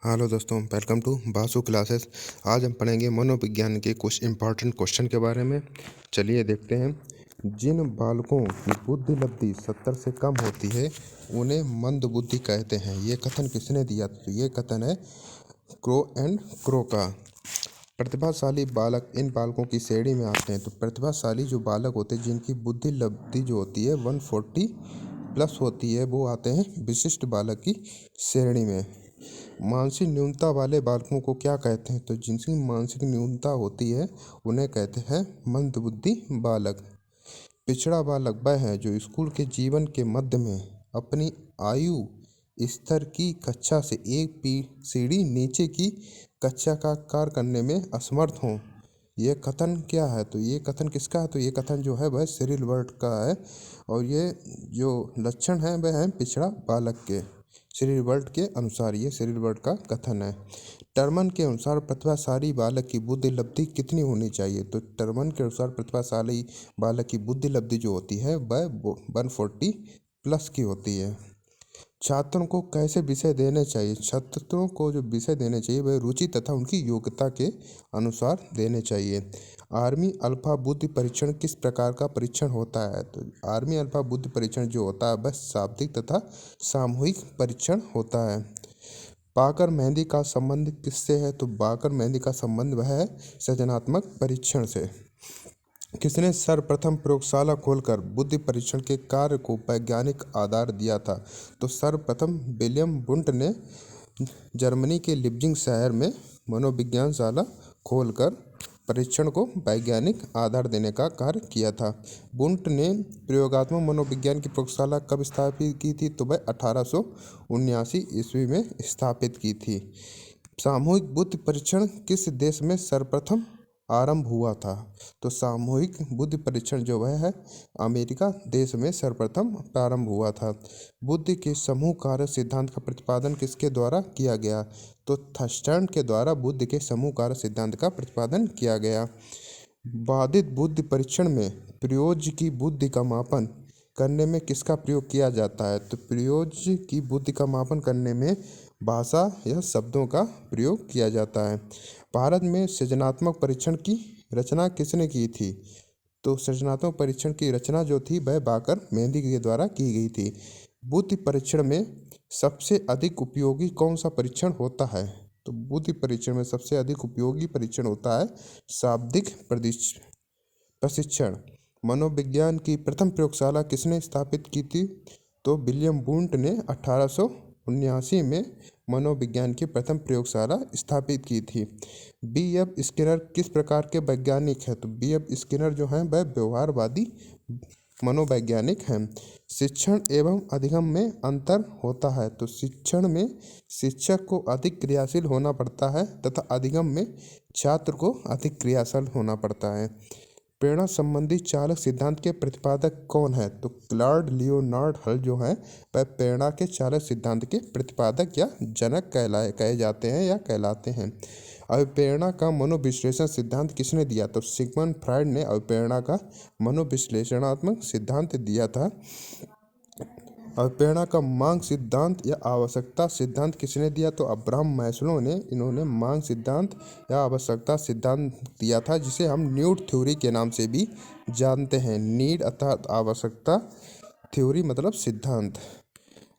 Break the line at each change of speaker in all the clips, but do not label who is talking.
Hello दोस्तों, welcome to Basu classes. आज हम पढ़ेंगे मनोविज्ञान के कुछ इम्पॉर्टेंट क्वेश्चन के बारे में। चलिए देखते हैं। जिन बालकों की बुद्धि लब्धि 70 से कम होती है उन्हें मंदबुद्धि कहते हैं। ये कथन किसने दिया? तो ये कथन है क्रो एंड क्रो का। प्रतिभाशाली बालक इन बालकों की श्रेणी में आते हैं। तो प्रतिभाशाली जो बालक होते हैं जिनकी बुद्धि लब्धि जो होती है 140 प्लस होती है, वो आते हैं विशिष्ट बालक की श्रेणी में। मानसिक न्यूनता वाले बालकों को क्या कहते हैं? तो जिनकी मानसिक न्यूनता होती है उन्हें कहते हैं मंदबुद्धि बालक। पिछड़ा बालक वह है जो स्कूल के जीवन के मध्य में अपनी आयु स्तर की कक्षा से एक सीढ़ी नीचे की कक्षा का कार्य करने में असमर्थ हों। ये कथन क्या है? तो ये कथन किसका है? तो ये कथन जो है वह सिरिल वर्ड का है, और ये जो लक्षण है वह है पिछड़ा बालक के। सिरिल वर्ड के अनुसार ये सिरिल वर्ड का कथन है। टर्मन के अनुसार प्रतिभाशाली बालक की बुद्धि लब्धि कितनी होनी चाहिए? तो टर्मन के अनुसार प्रतिभाशाली बालक की बुद्धि लब्धि जो होती है वह 140 प्लस की होती है। छात्रों को कैसे विषय देने चाहिए? छात्रों को जो विषय देने चाहिए वह रुचि तथा उनकी योग्यता के अनुसार देने चाहिए। आर्मी अल्फा बुद्धि परीक्षण किस प्रकार का परीक्षण होता है? तो आर्मी अल्फा बुद्धि परीक्षण जो होता है वह शाब्दिक तथा सामूहिक परीक्षण होता है। बाकर मेहंदी का संबंध किससे है? तो बाकर मेहंदी का संबंध वह है सृजनात्मक परीक्षण से। किसने सर्वप्रथम प्रयोगशाला खोलकर बुद्धि परीक्षण के कार्य को वैज्ञानिक आधार दिया था? तो सर्वप्रथम विलियम वुंट ने जर्मनी के लिप्जिंग शहर में मनोविज्ञानशाला खोलकर परीक्षण को वैज्ञानिक आधार देने का कार्य किया था। वुंट ने प्रयोगात्मक मनोविज्ञान की प्रयोगशाला कब स्थापित की थी? तो वह 1879 ईस्वी में स्थापित की थी। सामूहिक बुद्धि परीक्षण किस देश में सर्वप्रथम आरंभ हुआ था? तो सामूहिक बुद्धि परीक्षण जो वह है अमेरिका देश में सर्वप्रथम प्रारंभ हुआ था। बुद्धि के समूह कार्य सिद्धांत का प्रतिपादन किसके द्वारा किया गया? तो थर्स्टन के द्वारा बुद्धि के समूह कार्य सिद्धांत का प्रतिपादन किया गया। बाधित बुद्धि परीक्षण में प्रयोज्य की बुद्धि का मापन करने में किसका प्रयोग किया जाता है? तो प्रयोज्य की बुद्धि का मापन करने में भाषा या शब्दों का प्रयोग किया जाता है। भारत में सृजनात्मक परीक्षण की रचना किसने की थी? तो सृजनात्मक परीक्षण की रचना जो थी वह बाकर मेहंदी के द्वारा की गई थी। बुद्धि परीक्षण में सबसे अधिक उपयोगी कौन सा परीक्षण होता है? तो बुद्धि परीक्षण में सबसे अधिक उपयोगी परीक्षण होता है शाब्दिक प्रशिक्षण। मनोविज्ञान की प्रथम प्रयोगशाला किसने स्थापित की थी? तो विलियम वुंट ने 1879 में मनोविज्ञान की प्रथम प्रयोगशाला स्थापित की थी। B.F. स्किनर किस प्रकार के वैज्ञानिक हैं? तो B.F. स्किनर जो हैं वह व्यवहारवादी मनोवैज्ञानिक हैं। शिक्षण एवं अधिगम में अंतर होता है। तो शिक्षण में शिक्षक को अधिक क्रियाशील होना पड़ता है तथा अधिगम में छात्र को अधिक क्रियाशील होना पड़ता है। प्रेरणा संबंधी चालक सिद्धांत के प्रतिपादक कौन है? तो क्लॉड लियोनार्ड हल जो है वह प्रेरणा के चालक सिद्धांत के प्रतिपादक या जनक कहे जाते हैं या कहलाते हैं। अभिप्रेरणा का मनोविश्लेषण सिद्धांत किसने दिया? तो सिगमंड फ्रायड ने अभिप्रेरणा का मनोविश्लेषणात्मक सिद्धांत दिया था। अभिप्रेरणा का मांग सिद्धांत या आवश्यकता सिद्धांत किसने दिया? तो अब्राहम मैस्लो ने इन्होंने मांग सिद्धांत या आवश्यकता सिद्धांत दिया था, जिसे हम नीड थ्योरी के नाम से भी जानते हैं। नीड अर्थात आवश्यकता, थ्योरी मतलब सिद्धांत।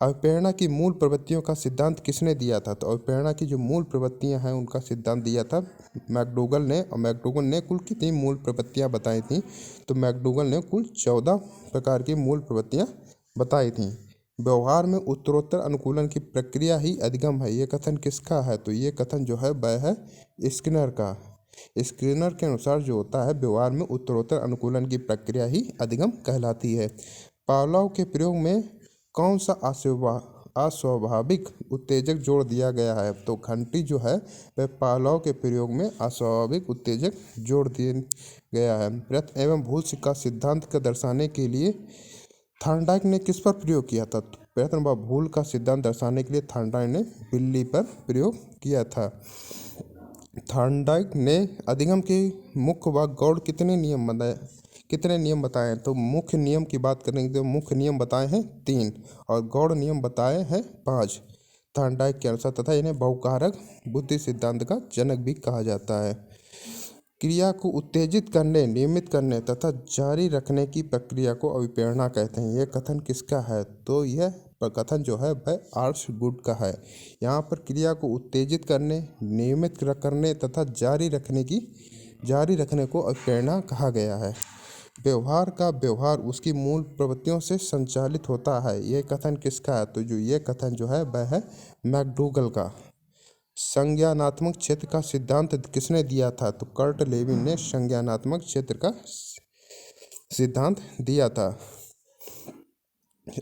अभिप्रेरणा की मूल प्रवृत्तियों का सिद्धांत किसने दिया था? तो अभिप्रेरणा की जो मूल प्रवृत्तियां हैं उनका सिद्धांत दिया था मैकडोगल ने। और मैकडोगल ने कुल कितनी मूल प्रवृत्तियां बताई थी? तो मैकडोगल ने कुल 14 प्रकार की मूल प्रवृत्तियां बताई थी। व्यवहार में उत्तरोत्तर अनुकूलन की प्रक्रिया ही अधिगम है। ये कथन किसका है? तो ये कथन जो है वह है स्किनर का। स्किनर के अनुसार जो होता है व्यवहार में उत्तरोत्तर अनुकूलन की प्रक्रिया ही अधिगम कहलाती है। पावलोव के प्रयोग में कौन सा अस्वाभाविक उत्तेजक जोड़ दिया गया है? तो घंटी जो है वह पावलोव के प्रयोग में अस्वाभाविक उत्तेजक जोड़ दिया गया है। प्रयत्न एवं भूल का सिद्धांत का दर्शाने के लिए थॉर्नडाइक ने किस पर प्रयोग किया था? तो प्रयत्न व भूल का सिद्धांत दर्शाने के लिए थॉर्नडाइक ने बिल्ली पर प्रयोग किया था। थॉर्नडाइक ने अधिगम के मुख्य व गौड़ कितने नियम बताए? तो मुख्य नियम की बात करेंगे तो मुख्य नियम बताए हैं 3 और गौड़ नियम बताए हैं 5। थॉर्नडाइक के अनुसार तथा इन्हें बहुकारक बुद्धि सिद्धांत का जनक भी कहा जाता है। क्रिया को उत्तेजित करने, नियमित करने तथा जारी रखने की प्रक्रिया को अभिप्रेरणा कहते हैं। यह कथन किसका है? तो यह कथन जो है वह आर्चगुड का है। यहाँ पर क्रिया को उत्तेजित करने, नियमित करने तथा जारी रखने को अभिप्रेरणा कहा गया है। व्यवहार का व्यवहार उसकी मूल प्रवृत्तियों से संचालित होता है। यह कथन किसका है? तो जो ये कथन जो है वह है मैकडूगल का। संज्ञानात्मक क्षेत्र का सिद्धांत किसने दिया था? तो कर्ट लेविन ने संज्ञानात्मक क्षेत्र का सिद्धांत दिया था।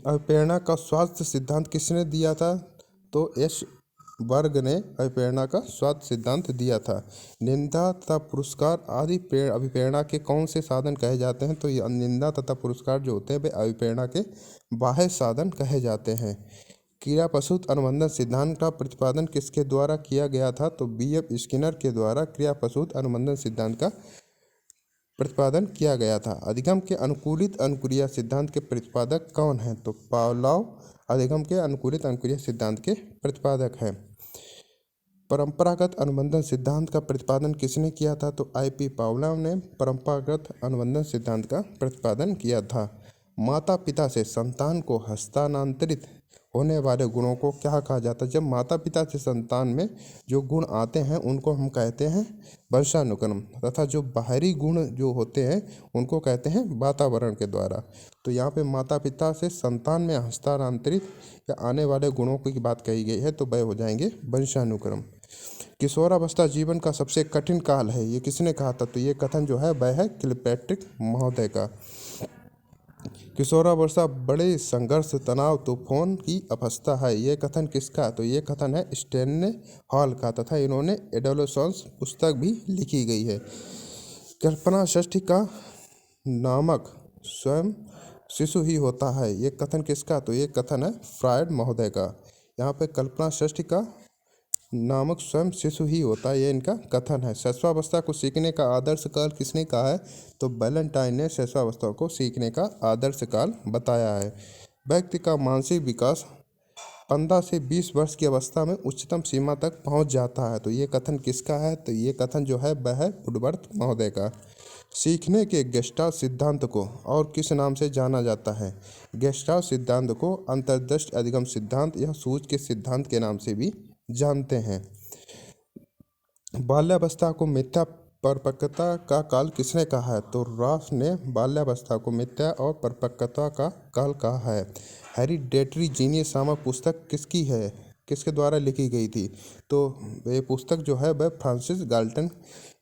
अभिप्रेरणा का स्वास्थ्य सिद्धांत किसने दिया था? तो एस वर्ग ने अभिप्रेरणा का स्वास्थ्य सिद्धांत दिया था। निंदा तथा पुरस्कार आदि अभिप्रेरणा के कौन से साधन कहे जाते हैं? तो ये निंदा तथा पुरस्कार जो होते हैं वे अभिप्रेरणा के बाह्य साधन कहे जाते हैं। क्रिया प्रसूत अनुबंधन सिद्धांत का प्रतिपादन किसके द्वारा किया गया था? तो B.F. स्किनर के द्वारा क्रिया प्रसूत अनुबंधन सिद्धांत का प्रतिपादन किया गया था। अधिगम के अनुकूलित अनुक्रिया सिद्धांत के प्रतिपादक कौन हैं? तो पावलोव अधिगम के अनुकूलित अनुक्रिया सिद्धांत के प्रतिपादक हैं। परंपरागत अनुबंधन सिद्धांत का प्रतिपादन किसने किया था? तो I.P. पावलोव ने परंपरागत अनुबंधन सिद्धांत का प्रतिपादन किया था। माता पिता से संतान को हस्तांतरित होने वाले गुणों को क्या कहा जाता है? जब माता पिता से संतान में जो गुण आते हैं उनको हम कहते हैं वंशानुक्रम, तथा जो बाहरी गुण जो होते हैं उनको कहते हैं वातावरण के द्वारा। तो यहाँ पे माता पिता से संतान में हस्तांतरित या आने वाले गुणों की बात कही गई है, तो वह हो जाएंगे वंशानुक्रम। किशोरावस्था जीवन का सबसे कठिन काल है, ये किसने कहा था? तो ये कथन जो है वह है किलपैट्रिक महोदय का। किशोरावस्था बड़े संघर्ष, तनाव, तूफान की अवस्था है, ये कथन किसका? तो ये कथन है स्टैनले हॉल का, तथा इन्होंने एडोलेसेंस पुस्तक भी लिखी गई है। कल्पना षष्ठी का नामक स्वयं शिशु ही होता है, ये कथन किसका? तो ये कथन है फ्रायड महोदय का। यहाँ पे कल्पना षष्ठी का नामक स्वयं शिशु ही होता है, ये इनका कथन है। शैशवावस्था को सीखने का आदर्श काल किसने कहा है? तो वैलेंटाइन ने शैशवावस्था को सीखने का आदर्श काल बताया है। व्यक्ति का मानसिक विकास 15 से 20 वर्ष की अवस्था में उच्चतम सीमा तक पहुंच जाता है, तो ये कथन किसका है? तो ये कथन जो है वह है वुडवर्थ महोदय का। सीखने के गेस्टाल्ट सिद्धांत को और किस नाम से जाना जाता है? गेस्टाल्ट सिद्धांत को अंतर्दृष्टि अधिगम सिद्धांत या सूझ के सिद्धांत के नाम से भी जानते हैं। बाल्यावस्था को मिथ्या परिपक्वता का काल किसने कहा है? तो रॉस ने बाल्यावस्था को मिथ्या और परिपक्वता का काल कहा है। हेरिडेटरी जीनियस नामक पुस्तक किसकी है, किसके द्वारा लिखी गई थी? तो ये पुस्तक जो है वह फ्रांसिस गाल्टन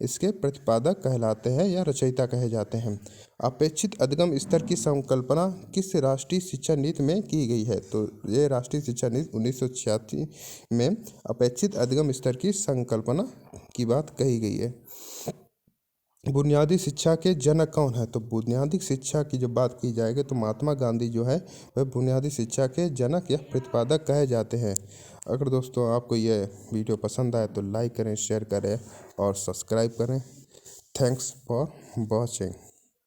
इसके प्रतिपादक कहलाते हैं या रचयिता कहे जाते हैं। अपेक्षित अधिगम स्तर की संकल्पना किस राष्ट्रीय शिक्षा नीति में की गई है? तो ये राष्ट्रीय शिक्षा नीति 1986 में अपेक्षित अधिगम स्तर की संकल्पना की बात कही गई है। बुनियादी शिक्षा के जनक कौन है? तो बुनियादी शिक्षा की जब बात की जाएगी तो महात्मा गांधी जो है वह बुनियादी शिक्षा के जनक या प्रतिपादक कहे जाते हैं। अगर दोस्तों आपको यह वीडियो पसंद आए तो लाइक करें, शेयर करें और सब्सक्राइब करें। Thanks for watching.